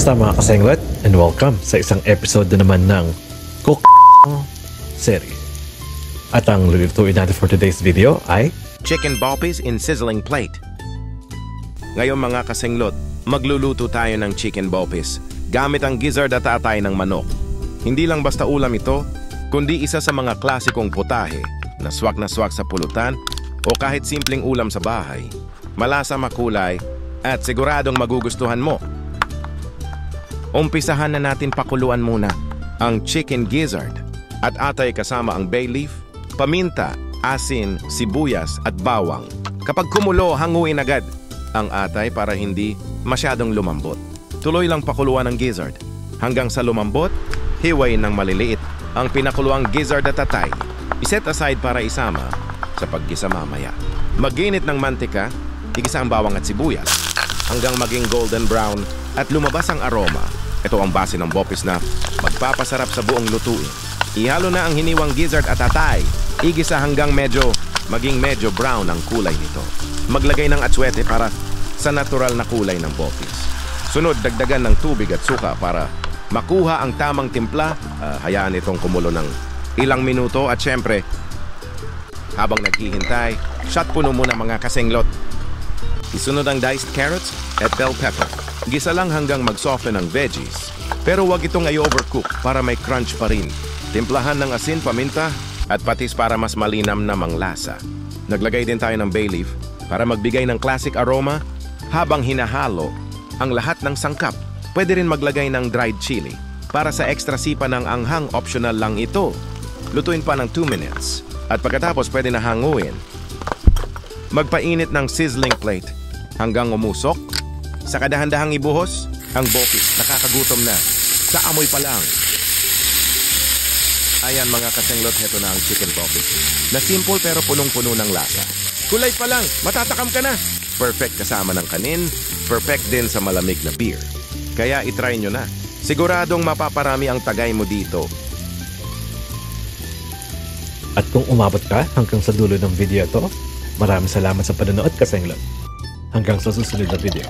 Kamusta mga kasenglet? And welcome sa isang episode na naman ng Cook Serie. At ang lulutuin natin for today's video ay Chicken Boppies in sizzling plate. Ngayon mga kasenglot, magluluto tayo ng chicken boppies gamit ang gizzard at atay ng manok. Hindi lang basta ulam ito, kundi isa sa mga klasikong putahe na swak sa pulutan o kahit simpleng ulam sa bahay. Malasa, makulay at siguradong magugustuhan mo. Umpisahan na natin pakuluan muna ang chicken gizzard at atay kasama ang bay leaf, paminta, asin, sibuyas at bawang. Kapag kumulo, hanguin agad ang atay para hindi masyadong lumambot. Tuloy lang pakuluan ang gizzard hanggang sa lumambot, hiwain ng maliliit ang pinakuluang gizzard at atay. Iset aside para isama sa paggisa mamaya. Mag-init ng mantika, igisa ang bawang at sibuyas hanggang maging golden brown at lumabas ang aroma. Ito ang base ng boppies na magpapasarap sa buong lutuin. Ihalo na ang hiniwang gizzard at atay. Igisa hanggang maging medyo brown ang kulay nito. Maglagay ng atswete para sa natural na kulay ng boppies. Sunod, dagdagan ng tubig at suka para makuha ang tamang timpla. Hayaan itong kumulo ng ilang minuto at syempre, habang naghihintay, shot puno muna mga kasenglot. Isunod ang diced carrots at bell pepper. Gisa lang hanggang mag-soften ang veggies. Pero wag itong i-overcook para may crunch pa rin. Timplahan ng asin, paminta at patis para mas malinam na manglasa. Naglagay din tayo ng bay leaf para magbigay ng classic aroma. Habang hinahalo ang lahat ng sangkap, pwede rin maglagay ng dried chili para sa extra sipa ng anghang. Optional lang ito. Lutuin pa ng 2 minutes at pagkatapos pwede na hanguin. Magpainit ng sizzling plate hanggang umusok. Sa kadahan-dahang ibuhos ang boppies. Nakakagutom na sa amoy pa lang. Ayan mga kasenglot, heto na ang chicken boppies na simple pero punong-puno ng lasa. Kulay pa lang, matatakam ka na. Perfect kasama ng kanin, perfect din sa malamig na beer. Kaya itry nyo na. Siguradong mapaparami ang tagay mo dito. at kung umabot ka hanggang sa dulo ng video ito, maraming salamat sa panonood kasenglot. Hanggang sa susunod na video.